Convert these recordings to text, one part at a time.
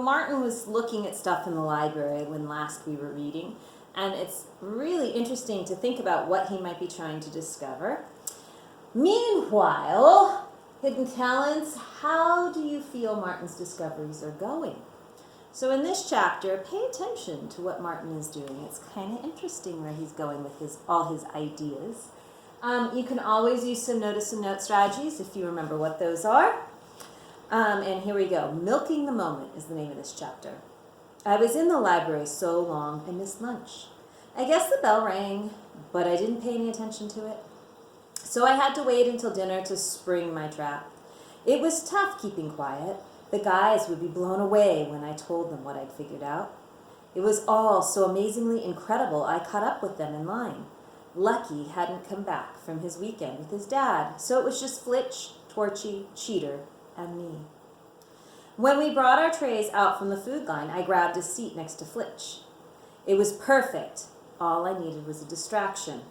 Martin was looking at stuff in the library when last we were reading, and it's really interesting to think about what he might be trying to discover. Meanwhile, Hidden Talents, how do you feel Martin's discoveries are going? So in this chapter, pay attention to what Martin is doing. It's kind of interesting where he's going with all his ideas. You can always use some notice and note strategies if you remember what those are. And here we go. Milking the Moment is the name of this chapter. I was in the library so long I missed lunch. I guess the bell rang, but I didn't pay any attention to it. So I had to wait until dinner to spring my trap. It was tough keeping quiet. The guys would be blown away when I told them what I'd figured out. It was all so amazingly incredible I caught up with them in line. Lucky hadn't come back from his weekend with his dad, so it was just Flitch, Torchy, Cheater, and me. When we brought our trays out from the food line, I grabbed a seat next to Flitch. It was perfect. All I needed was a distraction.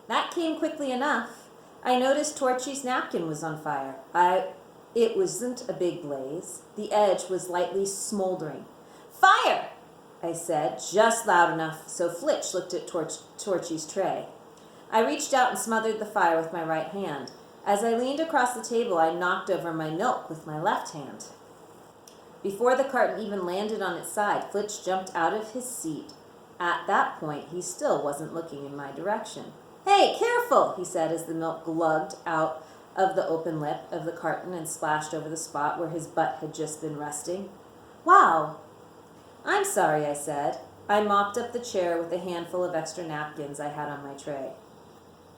That came quickly enough. I noticed Torchy's napkin was on fire. It wasn't a big blaze. The edge was lightly smoldering. "Fire!" I said, just loud enough so Flitch looked at Torchy's tray. I reached out and smothered the fire with my right hand. As I leaned across the table, I knocked over my milk with my left hand. Before the carton even landed on its side, Flitch jumped out of his seat. At that point, he still wasn't looking in my direction. "Hey, careful," he said as the milk glugged out of the open lip of the carton and splashed over the spot where his butt had just been resting. "Wow." "I'm sorry," I said. I mopped up the chair with a handful of extra napkins I had on my tray.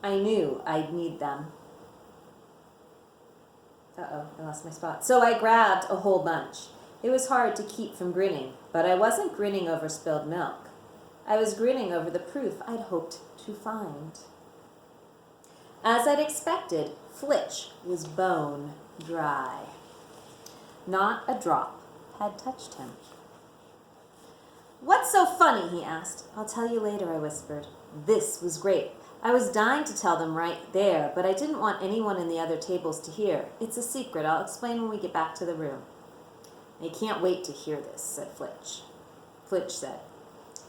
I knew I'd need them. I lost my spot. So I grabbed a whole bunch. It was hard to keep from grinning, but I wasn't grinning over spilled milk. I was grinning over the proof I'd hoped to find. As I'd expected, Flitch was bone dry. Not a drop had touched him. "What's so funny?" he asked. "I'll tell you later," I whispered. This was great. I was dying to tell them right there, but I didn't want anyone in the other tables to hear. "It's a secret. I'll explain when we get back to the room." "I can't wait to hear this," said Flitch. Flitch said.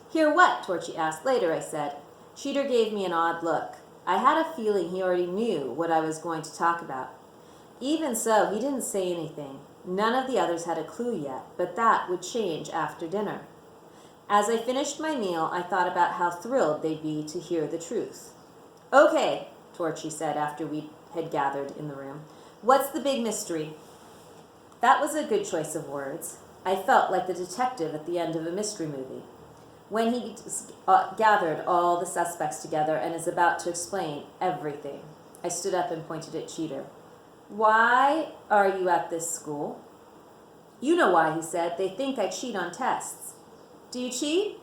"Hear what?" Torchy asked. "Later," I said. Cheater gave me an odd look. I had a feeling he already knew what I was going to talk about. Even so, he didn't say anything. None of the others had a clue yet, but that would change after dinner. As I finished my meal, I thought about how thrilled they'd be to hear the truth. "Okay," Torchy said after we had gathered in the room. "What's the big mystery?" That was a good choice of words. I felt like the detective at the end of a mystery movie. When he gathered all the suspects together and is about to explain everything, I stood up and pointed at Cheater. "Why are you at this school?" "You know why," he said. "They think I cheat on tests." "Do you cheat?"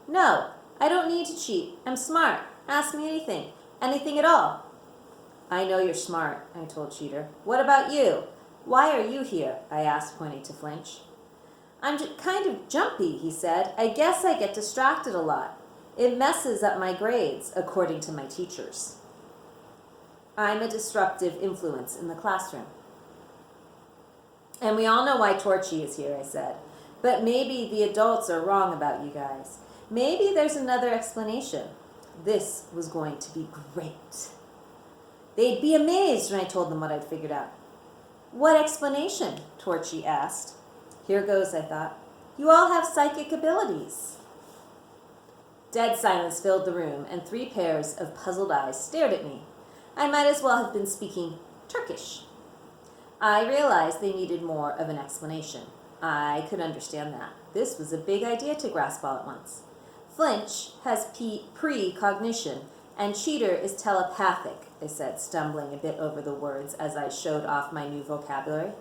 "No, I don't need to cheat. I'm smart. Ask me anything. Anything at all." "I know you're smart," I told Cheater. "What about you? Why are you here?" I asked, pointing to Flitch. "I'm kind of jumpy," he said. "I guess I get distracted a lot. It messes up my grades, according to my teachers. I'm a disruptive influence in the classroom." "And we all know why Torchy is here," I said. "But maybe the adults are wrong about you guys. Maybe there's another explanation." This was going to be great. They'd be amazed when I told them what I'd figured out. "What explanation?" Torchy asked. Here goes, I thought. "You all have psychic abilities." Dead silence filled the room, and 3 pairs of puzzled eyes stared at me. I might as well have been speaking Turkish. I realized they needed more of an explanation. I could understand that. This was a big idea to grasp all at once. Flitch has precognition, and Cheater is telepathic, I said, stumbling a bit over the words as I showed off my new vocabulary.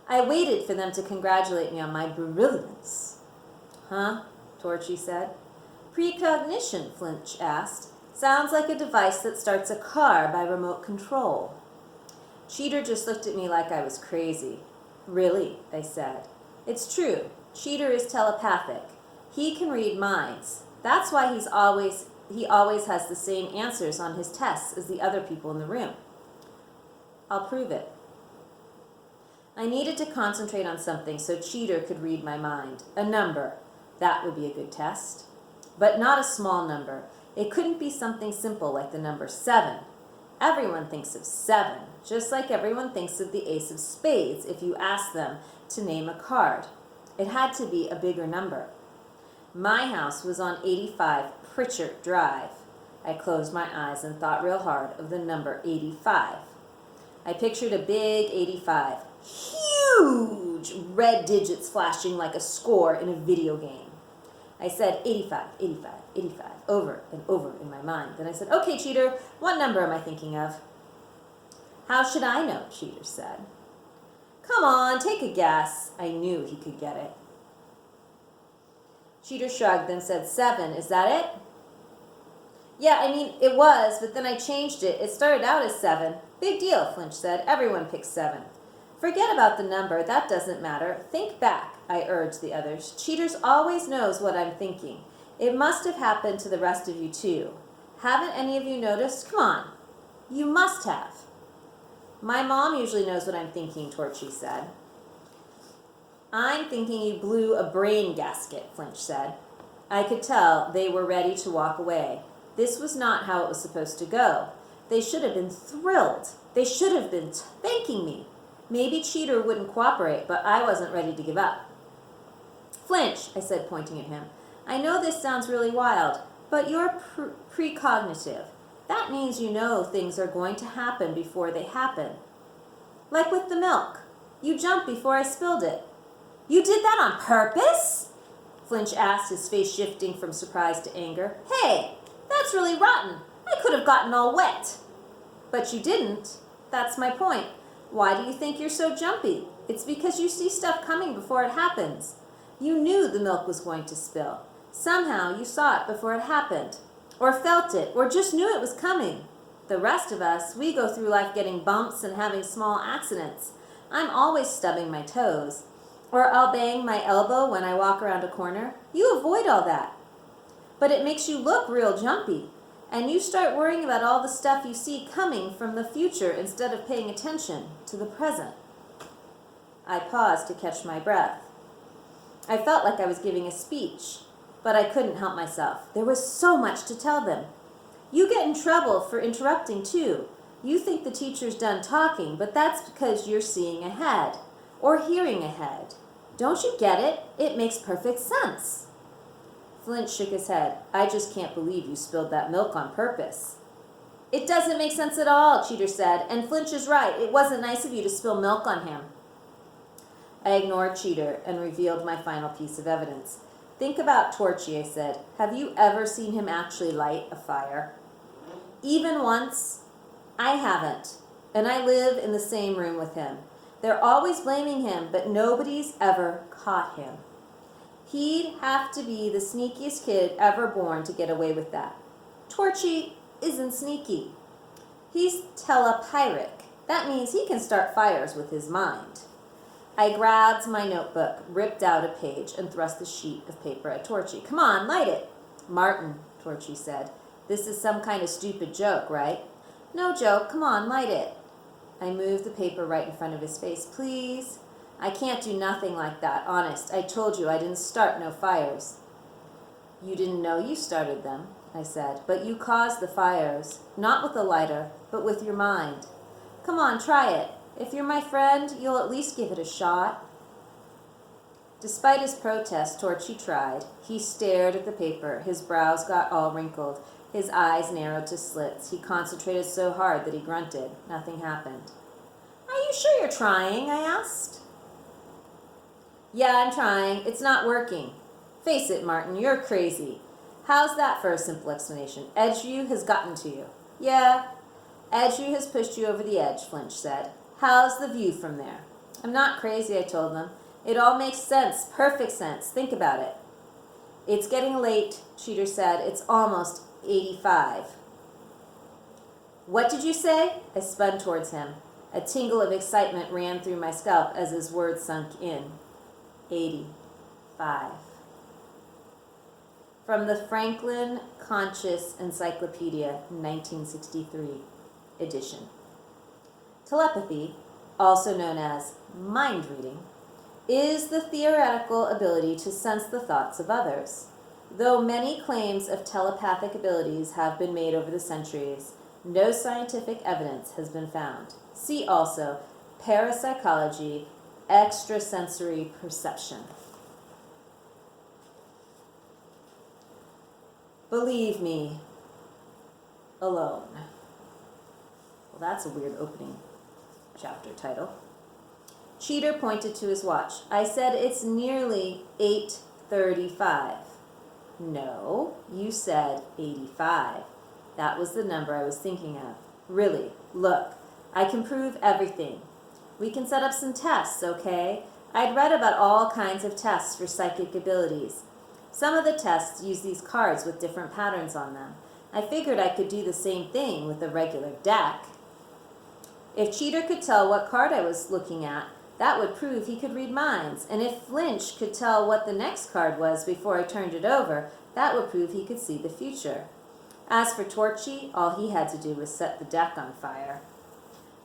I waited for them to congratulate me on my brilliance. "Huh?" Torchy said. "Precognition," Flitch asked. "Sounds like a device that starts a car by remote control." Cheater just looked at me like I was crazy. "Really?" I said. "It's true. Cheater is telepathic. He can read minds. That's why he always has the same answers on his tests as the other people in the room." "I'll prove it." I needed to concentrate on something so Cheater could read my mind. A number. That would be a good test. But not a small number. It couldn't be something simple like the number 7. Everyone thinks of 7, just like everyone thinks of the ace of spades if you ask them to name a card. It had to be a bigger number. My house was on 85 Pritchard Drive. I closed my eyes and thought real hard of the number 85. I pictured a big 85, huge red digits flashing like a score in a video game. I said 85, 85, 85, over and over in my mind. Then I said, okay, Cheater, what number am I thinking of? How should I know, Cheater said. Come on, take a guess. I knew he could get it. Cheater shrugged, then said, 7, is that it? Yeah, I mean, it was, but then I changed it. It started out as 7. Big deal, Flinch said. Everyone picks 7. Forget about the number. That doesn't matter. Think back, I urged the others. Cheaters always knows what I'm thinking. It must have happened to the rest of you, too. Haven't any of you noticed? Come on. You must have. My mom usually knows what I'm thinking, Torchy said. I'm thinking you blew a brain gasket, Flinch said. I could tell they were ready to walk away. This was not how it was supposed to go. They should have been thrilled. They should have been thanking me. Maybe Cheater wouldn't cooperate, but I wasn't ready to give up. Flinch, I said, pointing at him, I know this sounds really wild, but you're precognitive. That means you know things are going to happen before they happen. Like with the milk. You jumped before I spilled it. You did that on purpose? Flinch asked, his face shifting from surprise to anger. Hey, that's really rotten. I could have gotten all wet. But you didn't. That's my point. Why do you think you're so jumpy? It's because you see stuff coming before it happens. You knew the milk was going to spill. Somehow you saw it before it happened, or felt it, or just knew it was coming. The rest of us, we go through life getting bumps and having small accidents. I'm always stubbing my toes, or I'll bang my elbow when I walk around a corner. You avoid all that. But it makes you look real jumpy, and you start worrying about all the stuff you see coming from the future instead of paying attention to the present. I paused to catch my breath. I felt like I was giving a speech, but I couldn't help myself. There was so much to tell them. You get in trouble for interrupting, too. You think the teacher's done talking, but that's because you're seeing ahead, or hearing ahead. Don't you get it? It makes perfect sense. Flint shook his head. I just can't believe you spilled that milk on purpose. It doesn't make sense at all, Cheater said, and Flinch is right. It wasn't nice of you to spill milk on him. I ignored Cheater and revealed my final piece of evidence. Think about Torchy, I said. Have you ever seen him actually light a fire? Even once? I haven't, and I live in the same room with him. They're always blaming him, but nobody's ever caught him. He'd have to be the sneakiest kid ever born to get away with that. Torchy isn't sneaky. He's telepyric. That means he can start fires with his mind. I grabbed my notebook, ripped out a page, and thrust the sheet of paper at Torchy. Come on, light it. Martin, Torchy said. This is some kind of stupid joke, right? No joke. Come on, light it. I moved the paper right in front of his face. Please? I can't do nothing like that, honest. I told you I didn't start no fires. You didn't know you started them, I said, but you caused the fires, not with a lighter, but with your mind. Come on, try it. If you're my friend, you'll at least give it a shot. Despite his protest, Torchy tried. He stared at the paper. His brows got all wrinkled. His eyes narrowed to slits. He concentrated so hard that he grunted. Nothing happened. Are you sure you're trying? I asked. Yeah, I'm trying. It's not working. Face it, Martin, you're crazy. How's that for a simple explanation? Edgeview has gotten to you. Yeah, Edgeview has pushed you over the edge, Flinch said. How's the view from there? I'm not crazy, I told them. It all makes sense, perfect sense. Think about it. It's getting late, Cheater said. It's almost 85. What did you say? I spun towards him. A tingle of excitement ran through my scalp as his words sunk in. 85. From the Franklin Conscious Encyclopedia, 1963 edition. Telepathy also known as mind reading, is the theoretical ability to sense the thoughts of others. Though many claims of telepathic abilities have been made over the centuries, no scientific evidence has been found. See also parapsychology, extrasensory perception. Believe me, alone. Well, that's a weird opening chapter title. Cheater pointed to his watch. I said it's nearly 8:35. No, you said 85. That was the number I was thinking of. Really, look, I can prove everything. We can set up some tests, okay? I'd read about all kinds of tests for psychic abilities. Some of the tests use these cards with different patterns on them. I figured I could do the same thing with a regular deck. If Cheater could tell what card I was looking at, that would prove he could read minds. And if Flinch could tell what the next card was before I turned it over, that would prove he could see the future. As for Torchy, all he had to do was set the deck on fire.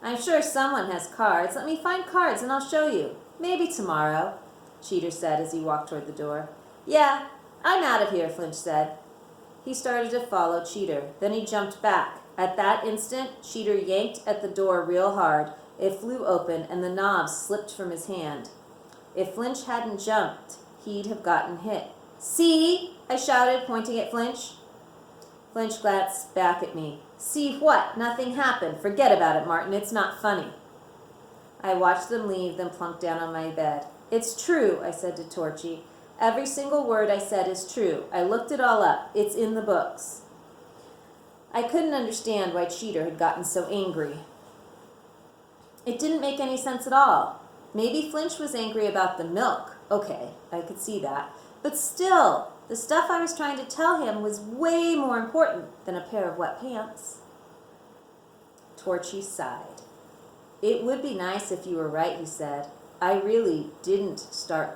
I'm sure someone has cards. Let me find cards and I'll show you. Maybe tomorrow, Cheater said as he walked toward the door. Yeah, I'm out of here, Flinch said. He started to follow Cheater. Then he jumped back. At that instant, Cheater yanked at the door real hard. It flew open and the knob slipped from his hand. If Flinch hadn't jumped, he'd have gotten hit. See? I shouted, pointing at Flinch. Flinch glanced back at me. See what? Nothing happened. Forget about it, Martin. It's not funny. I watched them leave, then plunked down on my bed. It's true, I said to Torchy. Every single word I said is true. I looked it all up. It's in the books. I couldn't understand why Cheater had gotten so angry. It didn't make any sense at all. Maybe Flinch was angry about the milk. Okay, I could see that. But still, the stuff I was trying to tell him was way more important than a pair of wet pants. Torchy sighed. It would be nice if you were right, he said. I really didn't start